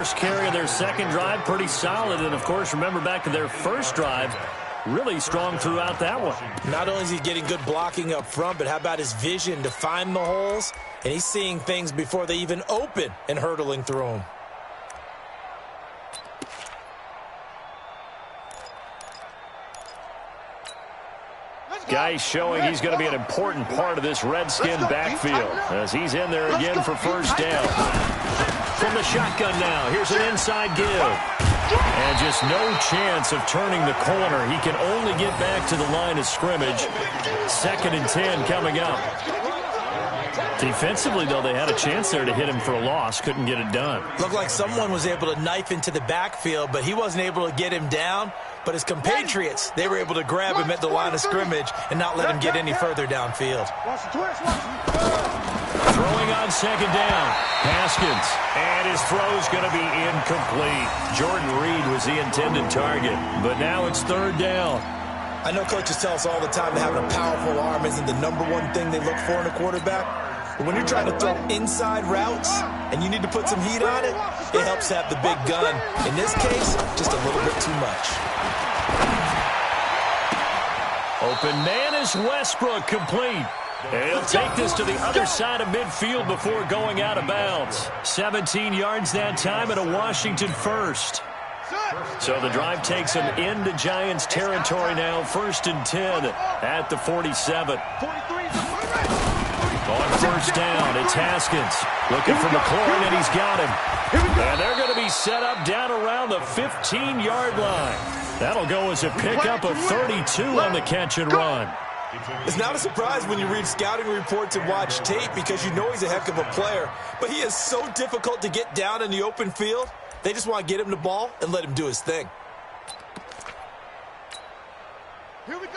First carry of their second drive, pretty solid. And, of course, remember back to their first drive, really strong throughout that one. Not only is he getting good blocking up front, but how about his vision to find the holes? And he's seeing things before they even open and hurdling through them. Guy showing he's going to be an important part of this Redskin backfield as he's in there again for first down. From the shotgun now, here's an inside give. And just no chance of turning the corner. He can only get back to the line of scrimmage. 2nd and 10 coming up. Defensively, though, they had a chance there to hit him for a loss. Couldn't get it done. Looked like someone was able to knife into the backfield, but he wasn't able to get him down. But his compatriots, they were able to grab him at the line of scrimmage and not let him get any further downfield. Throwing on 2nd down. Haskins. And his throw's going to be incomplete. Jordan Reed was the intended target, but now it's 3rd down. I know coaches tell us all the time that having a powerful arm isn't the #1 thing they look for in a quarterback. But when you're trying to throw inside routes and you need to put some heat on it, it helps to have the big gun. In this case, just a little bit too much. Open man is Westbrook, complete. And he'll take this to the other side of midfield before going out of bounds. 17 yards that time and a Washington first. So the drive takes him into Giants territory now. 1st and 10 at the 47. On 1st down, it's Haskins. Looking for McLaurin, and he's got him. And they're going to be set up down around the 15-yard line. That'll go as a pickup of 32 on the catch and run. It's not a surprise when you read scouting reports and watch tape because you know he's a heck of a player. But he is so difficult to get down in the open field. They just want to get him the ball and let him do his thing.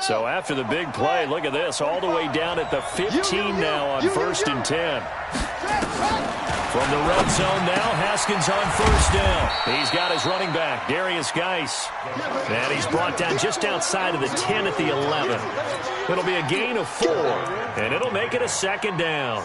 So after the big play, look at this, all the way down at the 15 now on 1st and 10. From the red zone now, Haskins on 1st down. He's got his running back, Darius Geis. And he's brought down just outside of the 10 at the 11. It'll be a gain of 4, and it'll make it a 2nd down.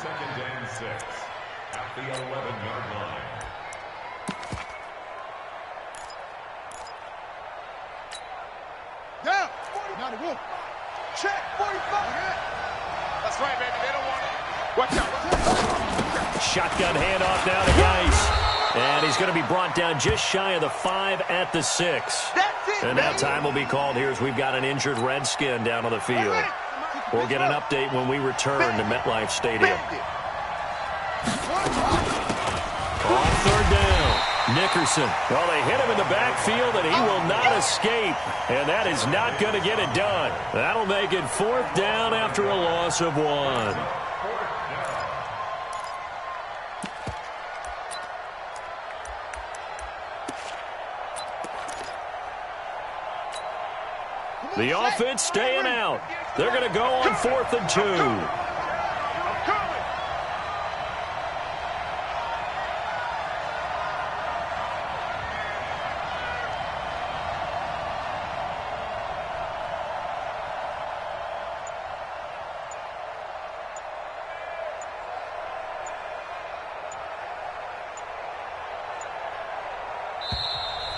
Check, 45. That's right, baby. They don't want it. Watch out. Shotgun handoff now to Geis. And he's going to be brought down just shy of the 5 at the 6. And now time will be called here as we've got an injured Redskin down on the field. We'll get an update when we return to MetLife Stadium. On 3rd down. Nickerson. Well, they hit him in the backfield, and he will not escape. And that is not going to get it done. That'll make it 4th down after a loss of 1. The offense staying out. They're going to go on 4th and 2.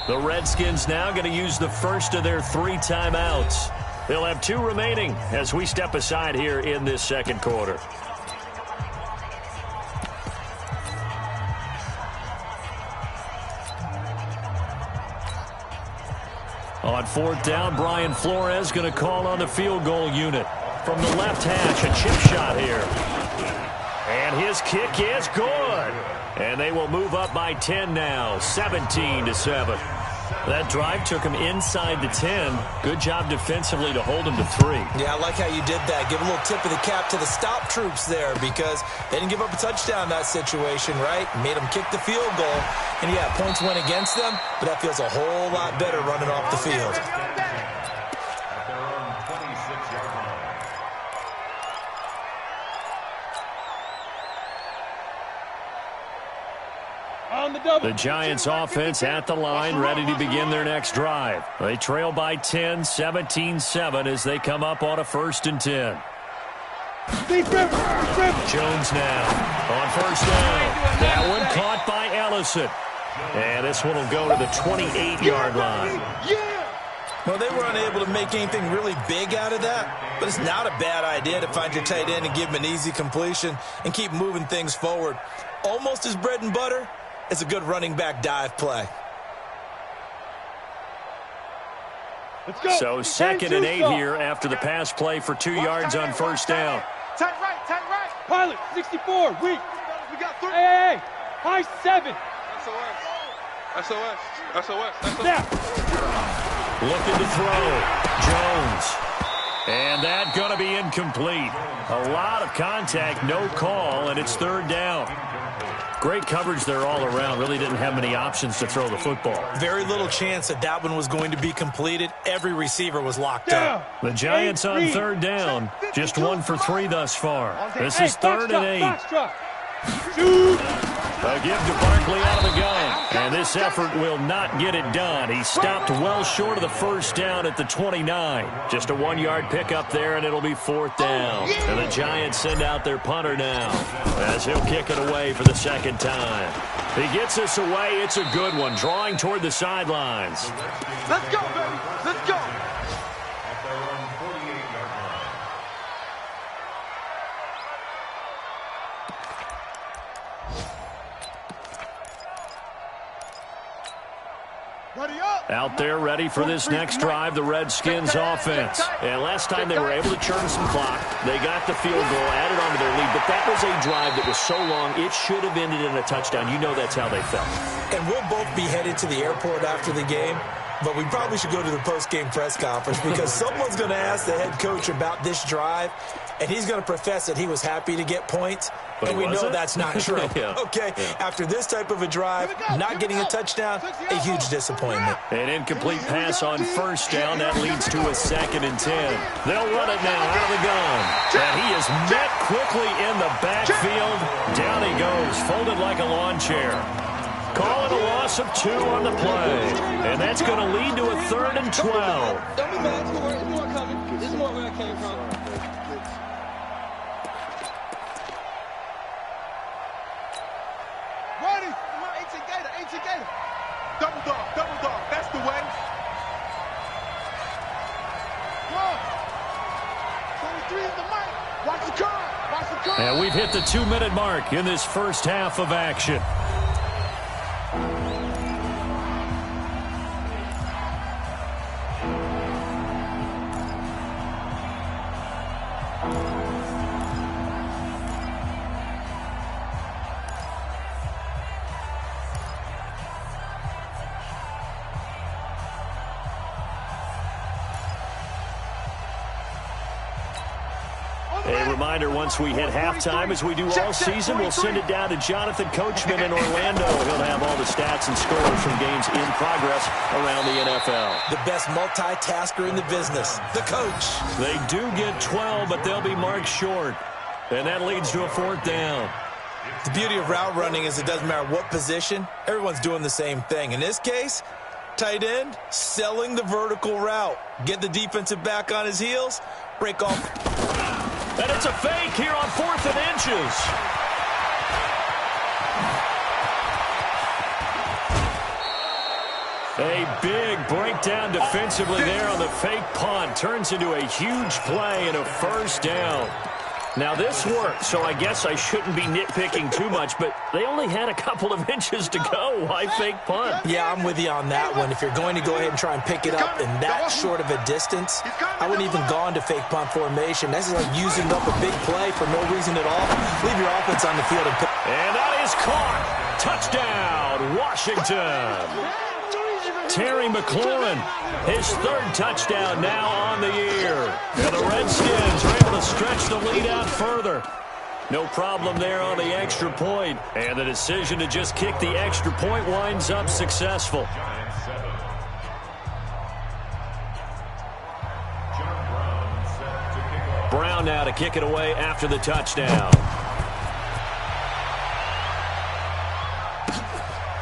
The Redskins now going to use the first of their 3 timeouts. They'll have 2 remaining as we step aside here in this 2nd quarter. On 4th down, Brian Flores going to call on the field goal unit. From the left hash, a chip shot here. And his kick is good. And they will move up by 10 now, 17-7. That drive took him inside the 10. Good job defensively to hold him to 3. Yeah, I like how you did that. Give a little tip of the cap to the stop troops there because they didn't give up a touchdown in that situation, right? Made them kick the field goal. And, yeah, points went against them, but that feels a whole lot better running off the field. The Giants offense at the line, ready to begin their next drive. They trail by 10, 17-7 as they come up on a 1st and 10. Jones now on 1st down. That one caught by Ellison. And this one will go to the 28-yard line. Well, they were unable to make anything really big out of that, but it's not a bad idea to find your tight end and give him an easy completion and keep moving things forward. Almost his bread and butter. It's a good running back dive play. Let's go. So 2nd and 8 here after the pass play for 2 yards on first down. Tight right, tight right. Pilot, 64, weak. We got 3. Hey, high 7. SOS. Now. Looking to throw. Jones. And that going to be incomplete. A lot of contact, no call, and it's 3rd down. Great coverage there all around. Really didn't have many options to throw the football. Very little chance that one was going to be completed. Every receiver was locked up. The Giants on 3rd down. Just 1 for 3 thus far. This is 3rd and 8. A give to Barkley out of the gun. And this effort will not get it done. He stopped well short of the first down at the 29. Just a 1-yard pickup there, and it'll be 4th down. And the Giants send out their punter now as he'll kick it away for the 2nd time. He gets us away. It's a good one, drawing toward the sidelines. Let's go, baby. Let's go. Out there ready for this next drive, the Redskins offense. And last time they were able to churn some clock. They got the field goal, added on to their lead, but that was a drive that was so long, it should have ended in a touchdown. You know that's how they felt. And we'll both be headed to the airport after the game, but we probably should go to the post-game press conference because someone's going to ask the head coach about this drive, and he's going to profess that he was happy to get points, and we know that's not true. Okay, after this type of a drive, not getting a touchdown, a huge disappointment. An incomplete pass on first down. That leads to a 2nd and 10. They'll run it now out of the gun. And he is met quickly in the backfield. Down he goes, folded like a lawn chair. Call it a loss of 2 on the play. And that's going to lead to a 3rd and 12. Don't be mad. There's more coming. This is more where I came from. Ready? Come on, 18 Gator. Double dog. That's the way. Come on. 23 is the mic. Watch the car. And we've hit the 2-minute mark in this first half of action. A reminder, once we hit halftime, as we do all season, we'll send it down to Jonathan Coachman in Orlando. He'll have all the stats and scores from games in progress around the NFL. The best multitasker in the business, the coach. They do get 12, but they'll be marked short. And that leads to a 4th down. The beauty of route running is it doesn't matter what position, everyone's doing the same thing. In this case, tight end, selling the vertical route. Get the defensive back on his heels, break off. And it's a fake here on 4th and inches. A big breakdown defensively there on the fake punt. Turns into a huge play and a 1st down. Now, this worked, so I guess I shouldn't be nitpicking too much, but they only had a couple of inches to go. Why fake punt? Yeah, I'm with you on that one. If you're going to go ahead and try and pick it up in that short of a distance, I wouldn't even go into fake punt formation. This is like using up a big play for no reason at all. Leave your offense on the field and pick. And that is caught. Touchdown, Washington. Terry McLaurin, his 3rd touchdown now on the year. And the Redskins are able to stretch the lead out further. No problem there on the extra point. And the decision to just kick the extra point winds up successful. Brown now to kick it away after the touchdown.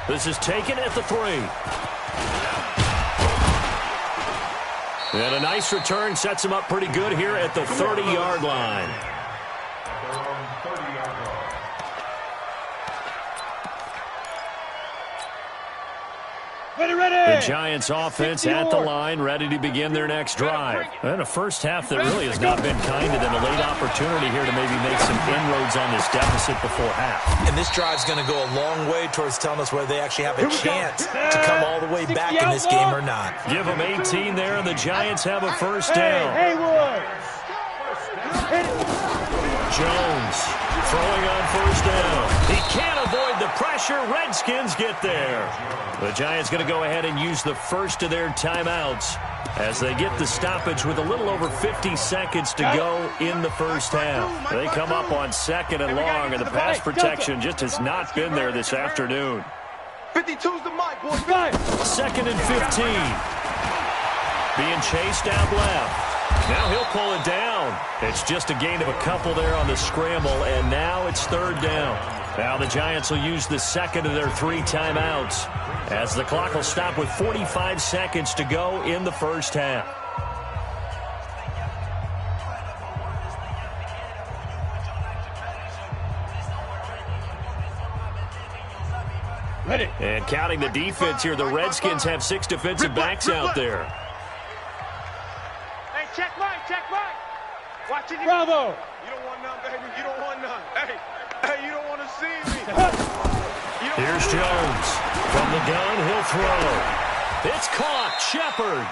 This is taken at the 3. And a nice return sets him up pretty good here at the 30-yard line. The Giants offense at the line, ready to begin their next drive. And a first half that really has not been kind of them. A late opportunity here to maybe make some inroads on this deficit before half. And this drive's going to go a long way towards telling us whether they actually have a chance to come all the way back in this game or not. Give them 18 there, and the Giants have a first down. Jones throwing on first down. He can't avoid the pressure. Redskins get there. The Giants going to go ahead and use the first of their timeouts as they get the stoppage with a little over 50 seconds to go in the first half. They come up on 2nd and long, and the pass protection just has not been there this afternoon. 52's the mic, boys. 2nd and 15. Being chased out left. Now he'll pull it down. It's just a gain of a couple there on the scramble, and now it's 3rd down. Now the Giants will use the 2nd of their 3 timeouts as the clock will stop with 45 seconds to go in the first half. Ready. And counting the defense here, the Redskins have 6 defensive backs out there. Hey, check Mike, check Mike. Watch it. Bravo. You don't want none, baby. You don't want none. Hey, you don't want to see me. Here's Jones. From the gun, he'll throw. It's caught. Shepard.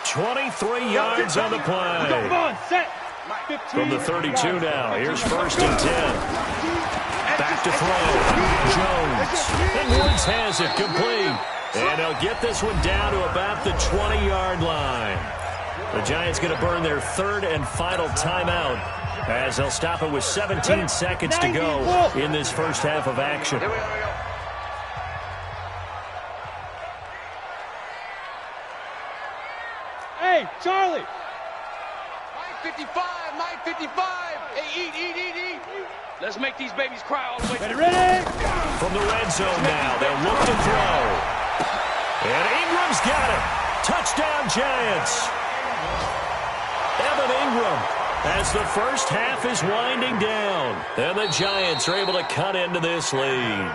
23 yards on the play. Come on, set. 15. From the 32 now. Here's 1st and 10. Back to throw. Jones. And Woods has it complete. And they'll get this one down to about the 20-yard line. The Giants going to burn their 3rd and final timeout as they'll stop it with 17 seconds to go in this first half of action. Hey, Charlie. Mike 55, Mike 55. Hey, eat. Let's make these babies cry all the way. Ready. From the red zone now, they'll look to throw. And Ingram's got it. Touchdown, Giants. Evan Ingram, as the first half is winding down, and the Giants are able to cut into this lead.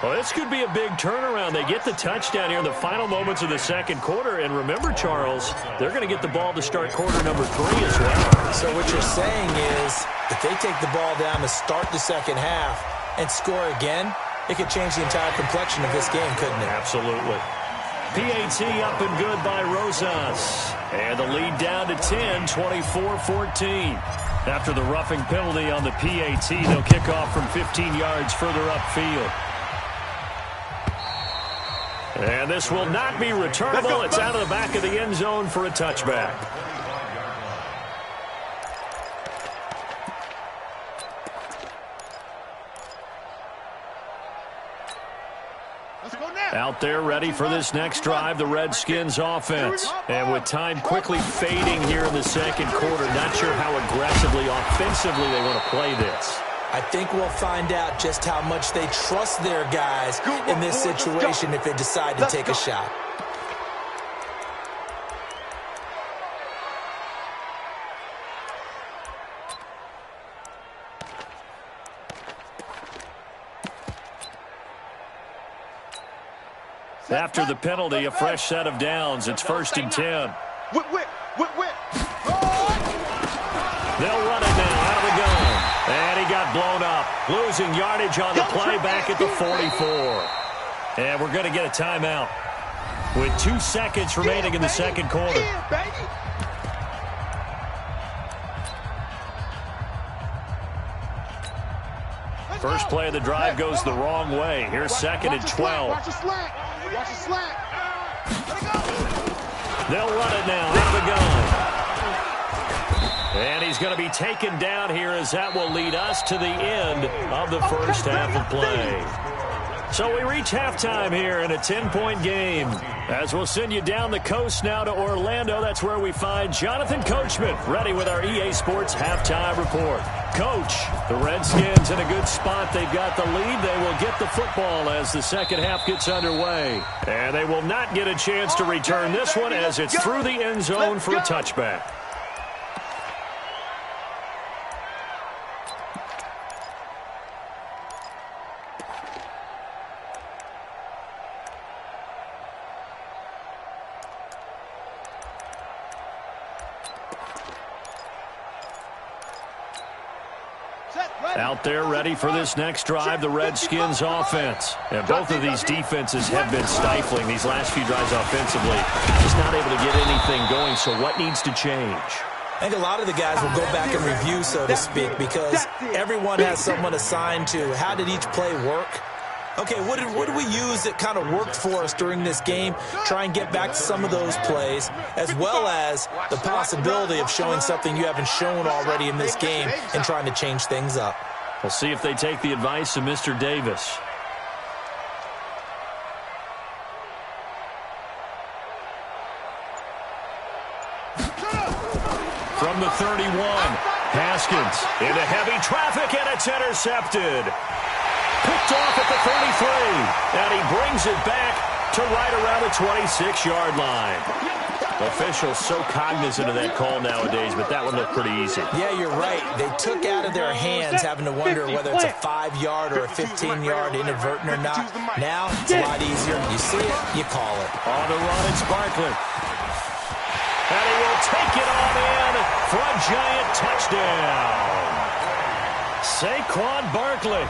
Well, this could be a big turnaround. They get the touchdown here in the final moments of the 2nd quarter, and remember, Charles, they're going to get the ball to start quarter number 3 as well. So what you're saying is, if they take the ball down to start the 2nd half and score again, it could change the entire complexion of this game, couldn't it? Absolutely. PAT up and good by Rosas. And the lead down to 10, 24-14. After the roughing penalty on the PAT, they'll kick off from 15 yards further upfield. And this will not be returnable. It's out of the back of the end zone for a touchback. Out there ready for this next drive, the Redskins offense. And with time quickly fading here in the 2nd quarter, not sure how aggressively, offensively they want to play this. I think we'll find out just how much they trust their guys in this situation if they decide to take a shot. After the penalty, a fresh set of downs. It's 1st and 10. Whip. They'll run it now out of the gun. And he got blown up. Losing yardage on the play back at the 44. And we're going to get a timeout with 2 seconds remaining in the 2nd quarter. First play of the drive goes the wrong way. Here's 2nd and 12. Watch the slack. They'll run it now out of the gun. And he's going to be taken down here as that will lead us to the end of the first half of play. So we reach halftime here in a 10-point game. As we'll send you down the coast now to Orlando, that's where we find Jonathan Coachman ready with our EA Sports halftime report. Coach, the Redskins in a good spot. They've got the lead. They will get the football as the 2nd half gets underway. And they will not get a chance to return this one as it's through the end zone for a touchback. Out there ready for this next drive, the Redskins offense. And both of these defenses have been stifling these last few drives offensively. Just not able to get anything going, so what needs to change? I think a lot of the guys will go back and review, so to speak, because everyone has someone assigned to how did each play work. Okay, what did we use that kind of worked for us during this game? Try and get back to some of those plays, as well as the possibility of showing something you haven't shown already in this game and trying to change things up. We'll see if they take the advice of Mr. Davis. From the 31, Haskins into heavy traffic, and it's intercepted. Picked off at the 33, and he brings it back to right around the 26-yard line. Officials so cognizant of that call nowadays, but that one looked pretty easy. Yeah, you're right. They took out of their hands having to wonder whether it's a 5-yard or a 15-yard inadvertent or not. Now, it's a lot easier. You see it, you call it. On the run, it's Barkley. And he will take it on in for a giant touchdown. Saquon Barkley,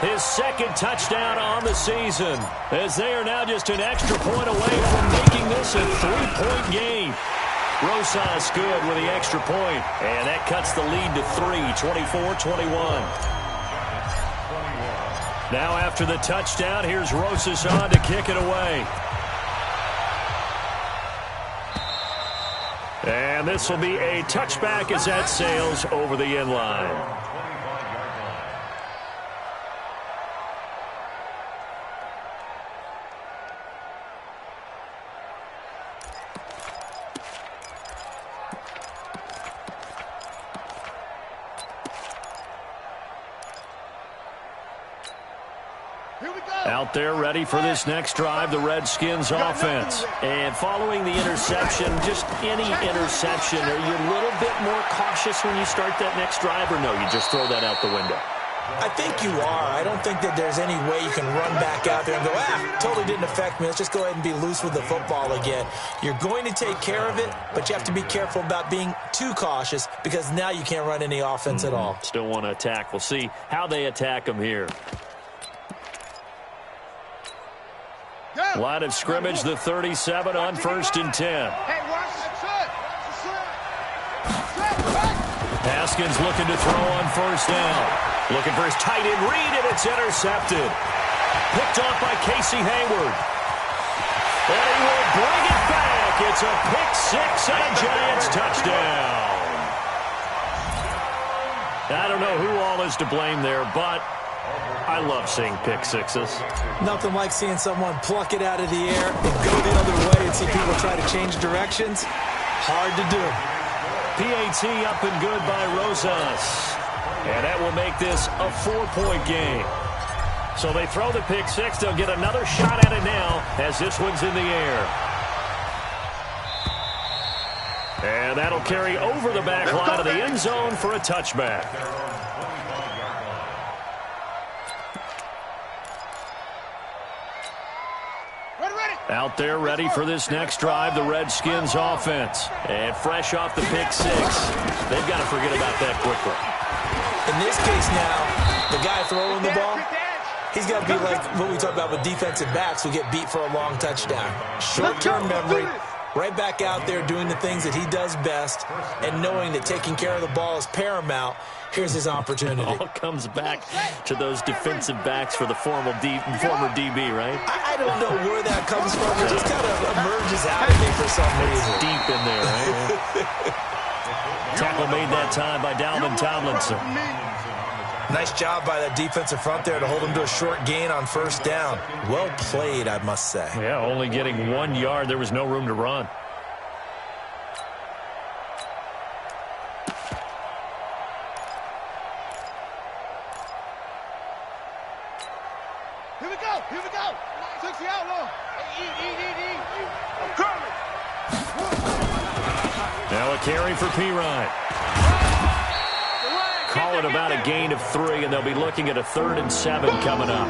his second touchdown on the season, as they are now just an extra point away from making this a 3-point game. Rosas good with the extra point, and that cuts the lead to 3, 24-21. Now after the touchdown, here's Rosas on to kick it away. And this will be a touchback as that sails over the end line. Out there ready for this next drive, the Redskins offense. And following the interception, just any interception, are you a little bit more cautious when you start that next drive, or no, you just throw that out the window? I think you are. I don't think that there's any way you can run back out there and go, totally didn't affect me. Let's just go ahead and be loose with the football again. You're going to take care of it, but you have to be careful about being too cautious because now you can't run any offense at all. Still want to attack. We'll see how they attack them here. Line of scrimmage, the 37 on 1st and 10. Haskins looking to throw on 1st down. Looking for his tight end read, and it's intercepted. Picked off by Casey Hayward. And he will bring it back. It's a pick six and a Giants touchdown. I don't know who all is to blame there, but I love seeing pick sixes. Nothing like seeing someone pluck it out of the air and go the other way and see people try to change directions. Hard to do. PAT up and good by Rosas. And that will make this a 4-point game. So they throw the pick six. They'll get another shot at it now as this one's in the air. And that'll carry over the back line of the end zone for a touchback. Out there ready for this next drive, the Redskins offense. And fresh off the pick six, they've got to forget about that quickly. In this case now, the guy throwing the ball, he's got to be like what we talk about with defensive backs who get beat for a long touchdown. Short-term memory, right back out there doing the things that he does best, and knowing that taking care of the ball is paramount. Here's his opportunity. It all comes back to those defensive backs for the former DB, right? I don't know where that comes from. It just kind of emerges out of me for some reason. It's deep in there, right? Tackle made that time by Dalvin Tomlinson. Nice job by that defensive front there to hold him to a short gain on 1st down. Well played, I must say. Yeah, only getting 1 yard. There was no room to run. Here we go. Here we go. 60 outlaw. I'm coming. Now a carry for P-Ryan. Call it about a gain of 3, and they'll be looking at a 3rd and 7 coming up.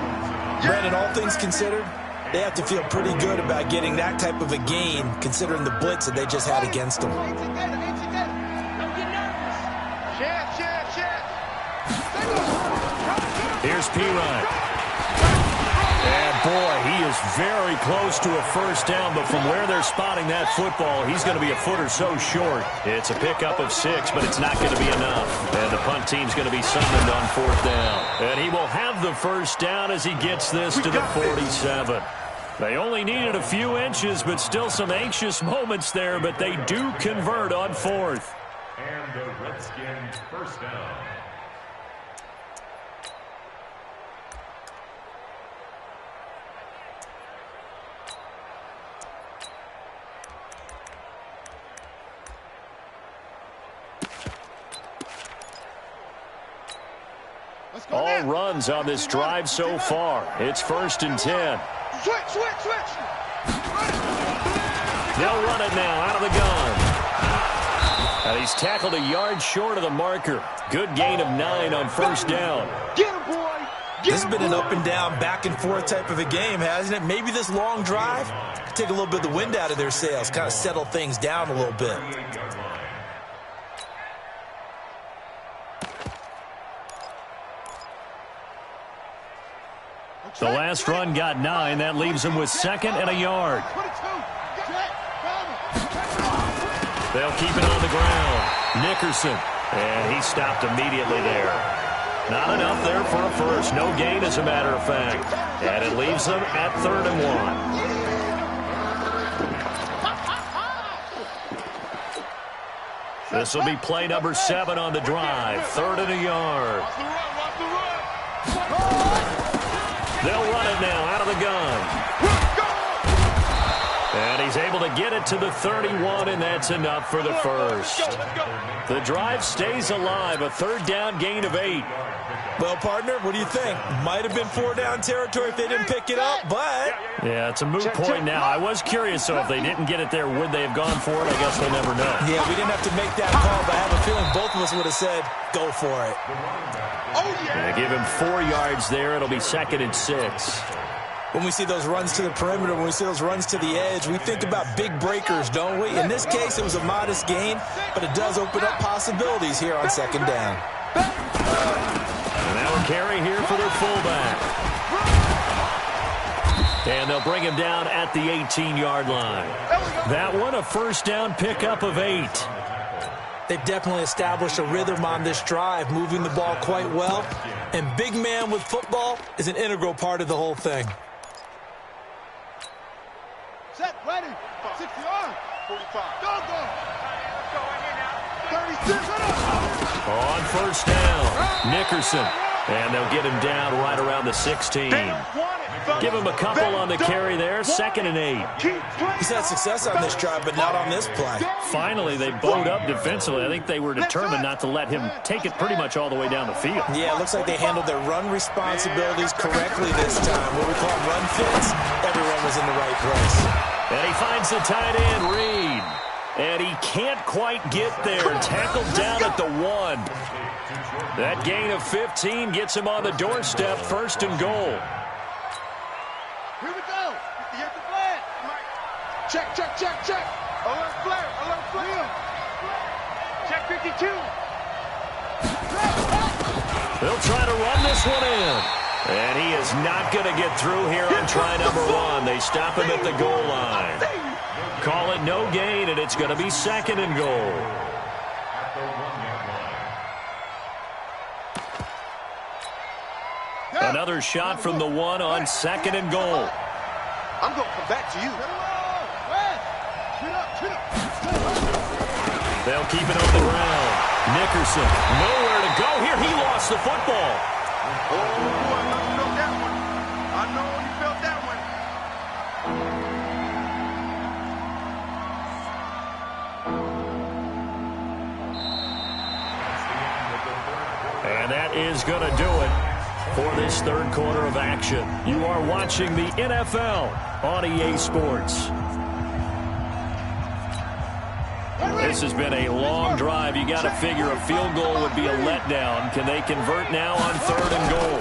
Brandon, all things considered, they have to feel pretty good about getting that type of a gain, considering the blitz that they just had against them. Here's Pirine. And, boy, he is very close to a first down, but from where they're spotting that football, he's going to be a foot or so short. It's a pickup of 6, but it's not going to be enough. And the punt team's going to be summoned on 4th down. And he will have the first down as he gets this to the 47. They only needed a few inches, but still some anxious moments there, but they do convert on 4th. And the Redskins first down. All runs on this drive so far. It's 1st and 10. Switch. They'll run it now out of the gun. And he's tackled a yard short of the marker. Good gain of 9 on 1st down. Get him, boy. This has been an up and down, back and forth type of a game, hasn't it? Maybe this long drive take a little bit of the wind out of their sails, kind of settle things down a little bit. The last run got 9. That leaves him with 2nd and a yard. They'll keep it on the ground. Nickerson. And he stopped immediately there. Not enough there for a first. No gain, as a matter of fact. And it leaves them at 3rd and 1. This will be play number 7 on the drive. 3rd and a yard. They'll run it now out of the gun. And he's able to get it to the 31, and that's enough for the first. The drive stays alive, a 3rd down gain of 8. Well, partner, what do you think? Might have been 4-down territory if they didn't pick it up, but... Yeah, it's a moot point now. I was curious, so if they didn't get it there, would they have gone for it? I guess we'll never know. Yeah, we didn't have to make that call, but I have a feeling both of us would have said, go for it. Yeah, give him 4 yards there. It'll be 2nd and 6. When we see those runs to the perimeter, when we see those runs to the edge, we think about big breakers, don't we? In this case, it was a modest gain, but it does open up possibilities here on 2nd down. And now a carry here for their fullback. And they'll bring him down at the 18-yard line. That one, a 1st down pickup of 8. They've definitely established a rhythm on this drive, moving the ball quite well. And big man with football is an integral part of the whole thing. Set, ready. 60 yards. 45. Go. 36. On 1st down, Nickerson. And they'll get him down right around the 16. Give him a couple on the carry there, 2nd and 8. He's had success on this drive, but not on this play. Finally, they bowed up defensively. I think they were determined not to let him take it pretty much all the way down the field. Yeah, it looks like they handled their run responsibilities correctly this time. What we call run fits, everyone was in the right place. And he finds the tight end, Reed. And he can't quite get there. Tackled down at the 1. That gain of 15 gets him on the doorstep, 1st and goal. Here we go. You hit the flag. Check. Alert flare. Check 52. They'll try to run this one in. And he is not going to get through here on try number 1. They stop him at the goal line. Call it no gain, and it's going to be 2nd and goal. Another shot from the 1 on 2nd and goal. I'm going to come back to you. They'll keep it on the ground. Nickerson, nowhere to go here. He lost the football. Oh, I know you felt that one. And that is going to do it for this 3rd quarter of action. You are watching the NFL on EA Sports. This has been a long drive. You got to figure a field goal would be a letdown. Can they convert now on 3rd and goal?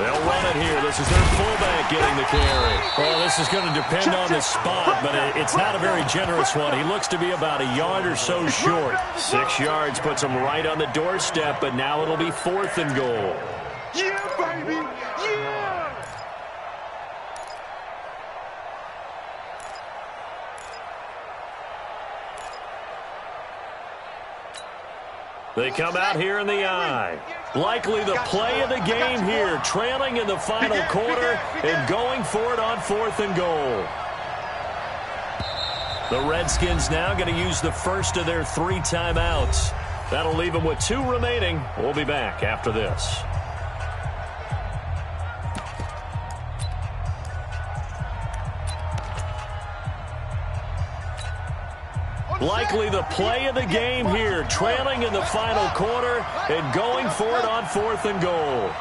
They'll run it here. This is their fullback getting the carry. Well, this is going to depend on the spot, but it's not a very generous one. He looks to be about a yard or so short. 6 yards puts him right on the doorstep, but now it'll be 4th and goal. Yeah, baby! Yeah! They come out here in the eye. Likely the play of the game here, trailing in the final quarter and going for it on 4th and goal. The Redskins now going to use the first of their 3 timeouts. That'll leave them with 2 remaining. We'll be back after this. Likely the play of the game here, trailing in the final quarter and going for it on 4th and goal.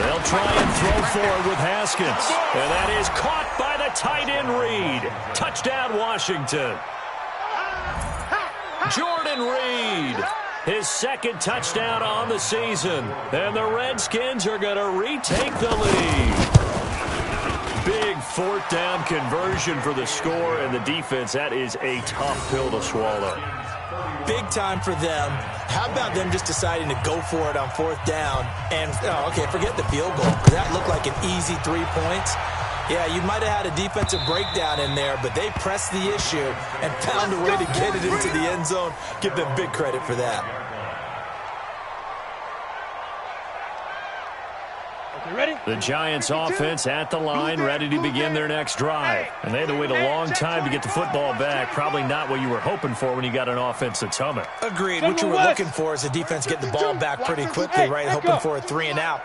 They'll try and throw forward with Haskins. And that is caught by the tight end Reed. Touchdown, Washington. Jordan Reed, his 2nd touchdown on the season. And the Redskins are going to retake the lead. Big 4th down conversion for the score, and the defense, that is a tough pill to swallow. Big time for them. How about them just deciding to go for it on 4th down? And, okay, forget the field goal, because that looked like an easy 3 points. Yeah, you might have had a defensive breakdown in there, but they pressed the issue and found a way to get it into the end zone. Give them big credit for that. Ready? The Giants offense at the line, ready to begin their next drive. And they had to wait a long time to get the football back. Probably not what you were hoping for when you got an offense that's humming. Agreed. What you were looking for is the defense get the ball back pretty quickly, right? Hoping for a 3 and out.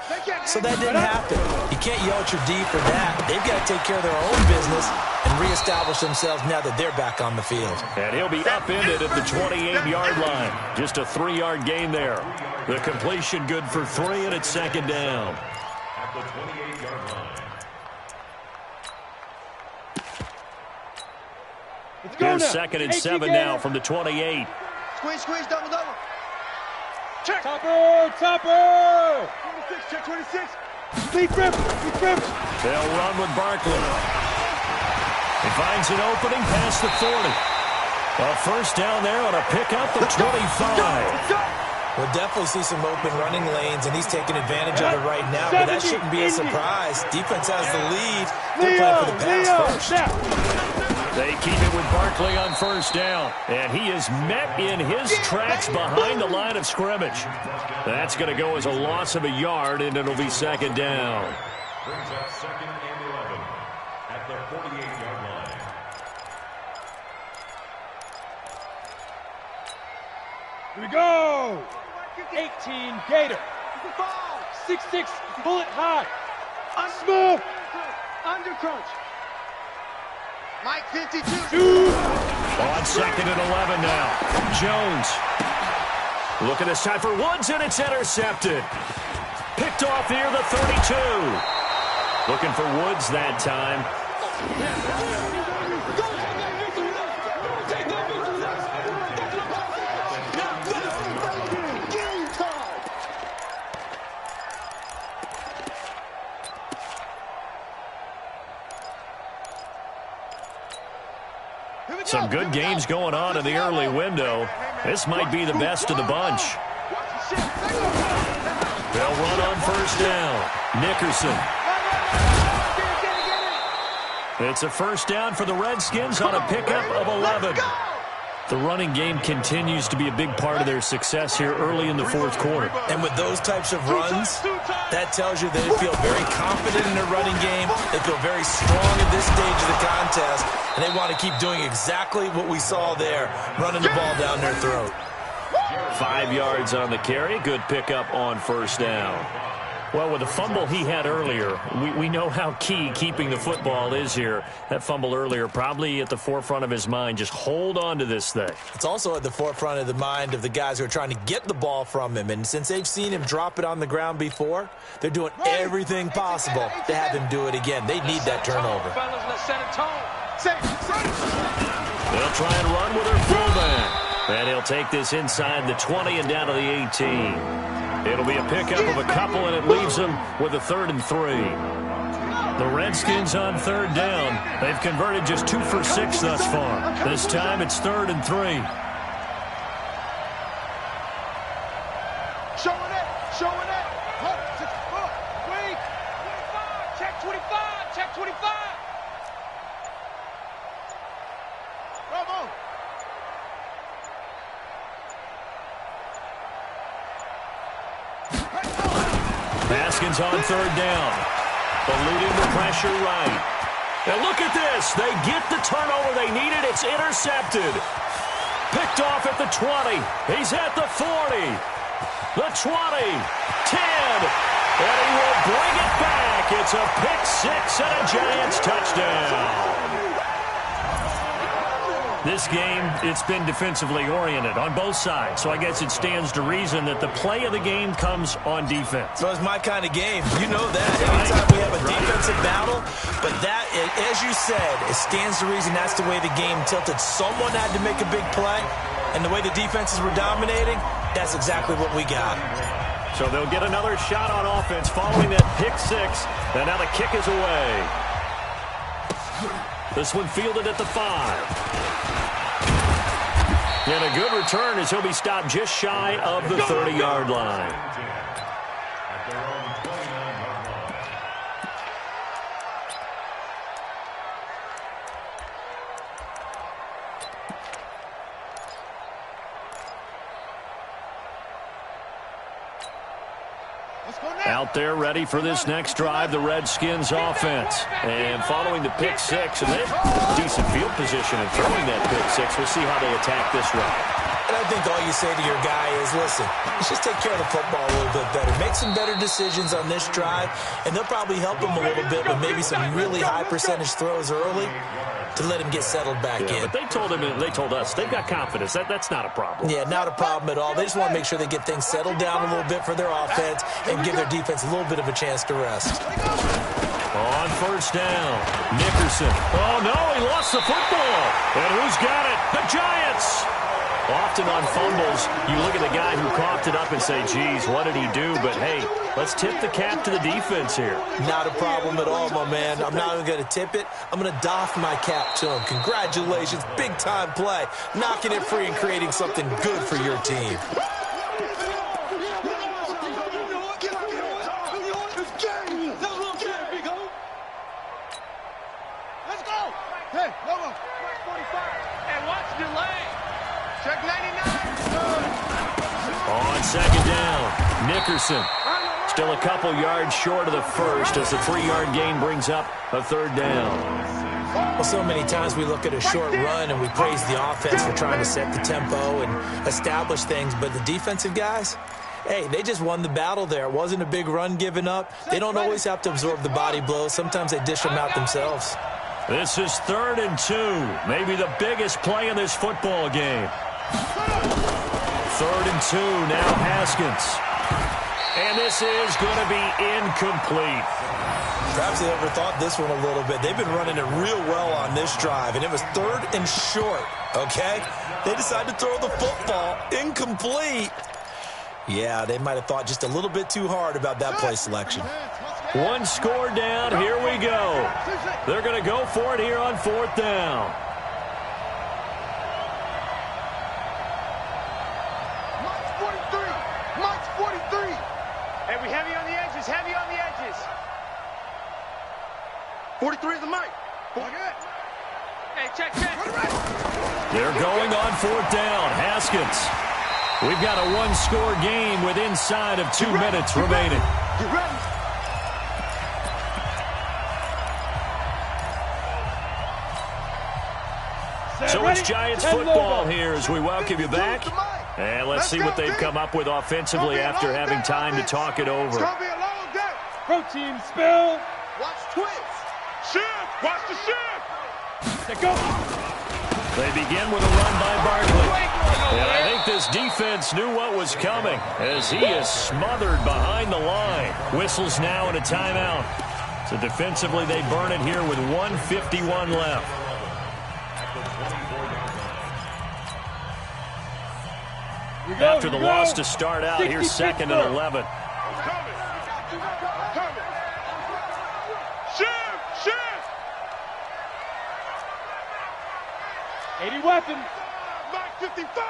So that didn't happen. You can't yell at your D for that. They've got to take care of their own business and reestablish themselves now that they're back on the field. And he'll be upended at the 28-yard line. Just a 3-yard gain there. The completion good for 3, and it's 2nd down. The 28-yard line. Here's 2nd and 7 now from the 28. Squeeze, double. Check. Topper. 26, check 26. Deep rip. They'll run with Barkley. He finds an opening past the 40. A 1st down there on a pickup at 25. We'll definitely see some open running lanes, and he's taking advantage of it right now, but that shouldn't be a surprise. Defense has the lead. They're playing for the pass first. They keep it with Barkley on 1st down, and he is met in his tracks behind the line of scrimmage. That's going to go as a loss of a yard, and it'll be 2nd down. Brings up 2nd and 11 at the 48-yard line. Here we go. 18 Gator. 6'6", bullet high. Smooth. Undercrunch. Mike 52. On 2nd and 11 now. Jones. Looking this time for Woods, and it's intercepted. Picked off near the 32. Looking for Woods that time. Some good games going on in the early window. This might be the best of the bunch. They'll run on 1st down. Nickerson. It's a 1st down for the Redskins on a pickup of 11. The running game continues to be a big part of their success here early in the 4th quarter. And with those types of runs, that tells you they feel very confident in their running game. They feel very strong at this stage of the contest, and they want to keep doing exactly what we saw there, running the ball down their throat. 5 yards on the carry. Good pickup on 1st down. Well, with the fumble he had earlier, we know how key keeping the football is here. That fumble earlier probably at the forefront of his mind. Just hold on to this thing. It's also at the forefront of the mind of the guys who are trying to get the ball from him. And since they've seen him drop it on the ground before, they're doing everything possible to have him do it again. They need that turnover. They'll try and run with their fullback. And he'll take this inside the 20 and down to the 18. It'll be a pickup of a couple, and it leaves him with a 3rd and 3. The Redskins on third down. They've converted just 2 for 6 thus far. This time it's 3rd and 3. Showing it. Wait. 25. Check 25. Check 25. Bravo. Haskins on third down. Eluding the pressure right. And look at this. They get the turnover they needed. It's intercepted. Picked off at the 20. He's at the 40. The 20. 10. And he will bring it back. It's a pick six and a Giants touchdown. This game, it's been defensively oriented on both sides, so I guess it stands to reason that the play of the game comes on defense. So it's my kind of game. You know that. Every time we have a defensive battle, but that, as you said, it stands to reason that's the way the game tilted. Someone had to make a big play, and the way the defenses were dominating, that's exactly what we got. So they'll get another shot on offense following that pick six, and now the kick is away. This one fielded at the 5. And a good return as he'll be stopped just shy of the 30-yard line. Out there ready for this next drive, the Redskins offense. And following the pick six, and they have decent field position in throwing that pick six. We'll see how they attack this run. And I think all you say to your guy is, listen, let's just take care of the football a little bit better. Make some better decisions on this drive, and they'll probably help him a little bit with maybe some really high percentage throws early to let him get settled back in. But they told us, they've got confidence. That's not a problem. Yeah, not a problem at all. They just want to make sure they get things settled down a little bit for their offense and give their defense a little bit of a chance to rest. On first down, Nickerson. Oh, no, he lost the football. And who's got it? The Giants. Often on fumbles, you look at the guy who coughed it up and say, geez, what did he do? But, hey, let's tip the cap to the defense here. Not a problem at all, my man. I'm not even going to tip it. I'm going to doff my cap to him. Congratulations. Big-time play. Knocking it free and creating something good for your team. Let's go. Hey, Lobo. 45. And watch delay. Check 99. On second down, Nickerson. Still a couple yards short of the first as the 3-yard gain brings up a third down. Well, so many times we look at a short run and we praise the offense for trying to set the tempo and establish things, but the defensive guys, hey, they just won the battle there. It wasn't a big run given up. They don't always have to absorb the body blows. Sometimes they dish them out themselves. This is 3rd and 2, maybe the biggest play in this football game. 3rd and 2, now Haskins. And this is going to be incomplete. Perhaps they overthought this one a little bit. They've been running it real well on this drive, and it was 3rd and short, okay? They decided to throw the football incomplete. Yeah, they might have thought just a little bit too hard about that play selection. One score down, here we go. They're going to go for it here on 4th down. Mike's 43. Hey, we heavy on the edges, heavy on the edges. 43 is the mic. Hey, check. They're going on 4th down. Haskins. We've got a one-score game with inside of 2 minutes remaining. Get ready. So it's Giants football here as we welcome you back. And let's see what they've come up with offensively after having time to talk it over. It's going to be a long day. Protein spill. Watch twins. Shift. Watch the shift. Let go. They begin with a run by Barkley. And I think this defense knew what was coming as he is smothered behind the line. Whistles now and a timeout. So defensively they burn it here with 1:51 left. After the loss to start out, here's 2nd and 11. Shift. 80 weapon. Mike 55.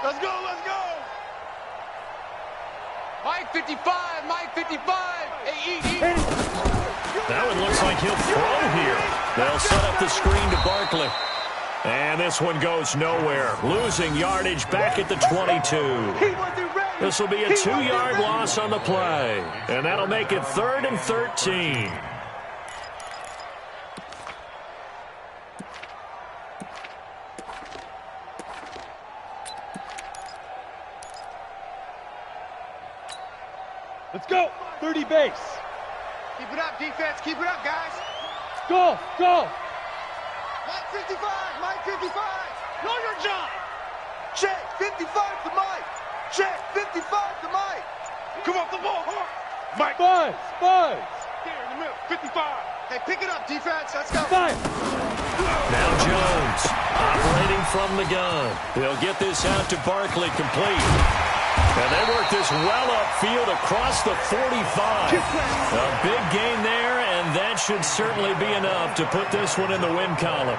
Let's go, let's go. Mike 55, Mike 55. Hey, That one looks like he'll throw here. They'll set up the screen to Barkley. And this one goes nowhere. Losing yardage back at the 22. This will be a 2-yard loss on the play. And that'll make it 3rd and 13. Let's go. 30 base. keep it up, defense. Keep it up, guys. Go, go. Mike 55, Mike 55. Know your job. Check 55 to Mike. Check 55 to Mike. Come off the ball, hard. Mike. Buzz, buzz. Here in the middle, 55. Hey, pick it up, defense. Let's go. Fire. Now Jones operating from the gun. They'll get this out to Barkley, complete. And they work this well upfield across the 45. A big gain there, and that should certainly be enough to put this one in the win column.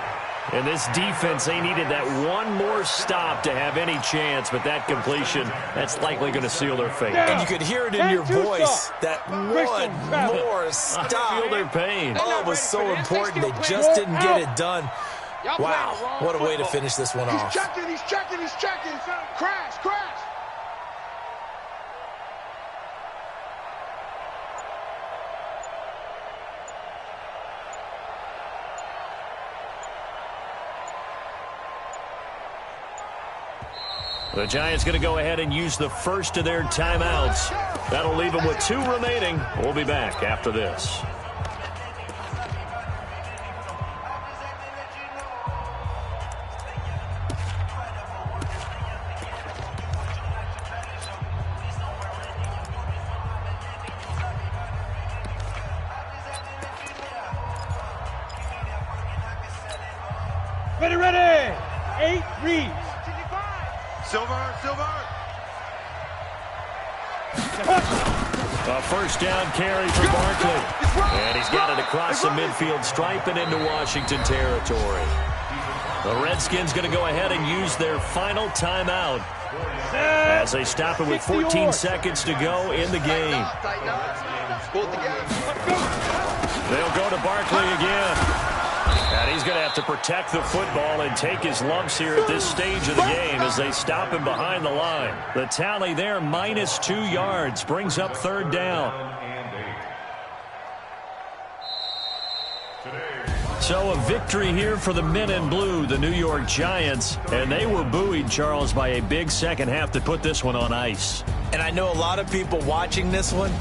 And this defense, they needed that one more stop to have any chance, but that completion, that's likely going to seal their fate. And you could hear it in your voice, that one more stop. I feel their pain. Oh, it was so important. They just didn't get it done. Wow, what a way to finish this one off. He's checking, he's checking, he's checking. Crash, crash. The Giants going to go ahead and use the first of their timeouts. That'll leave them with 2 remaining. We'll be back after this. Ready, ready. 8 reads. Silver, silver. A first down carry for Barkley. And he's got it across the midfield stripe and into Washington territory. The Redskins going to go ahead and use their final timeout as they stop it with 14 seconds to go in the game. They'll go to Barkley again. And he's going to have to protect the football and take his lumps here at this stage of the game as they stop him behind the line. The tally there, minus 2 yards, brings up 3rd down. So a victory here for the men in blue, the New York Giants. And they were buoyed, Charles, by a big second half to put this one on ice. And I know a lot of people watching this one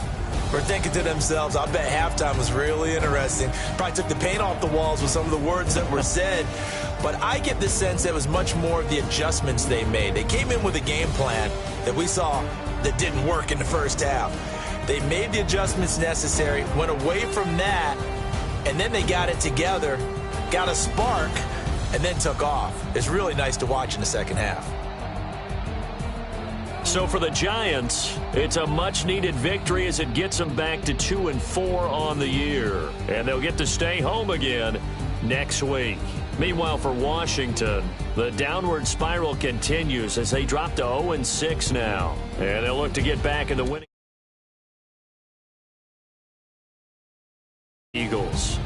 were thinking to themselves, I bet halftime was really interesting. Probably took the paint off the walls with some of the words that were said. But I get the sense that was much more of the adjustments they made. They came in with a game plan that we saw that didn't work in the first half. They made the adjustments necessary, went away from that, and then they got it together, got a spark, and then took off. It's really nice to watch in the second half. So for the Giants, it's a much-needed victory as it gets them back to 2-4 on the year. And they'll get to stay home again next week. Meanwhile, for Washington, the downward spiral continues as they drop to 0-6 now. And they'll look to get back in the winning. Eagles.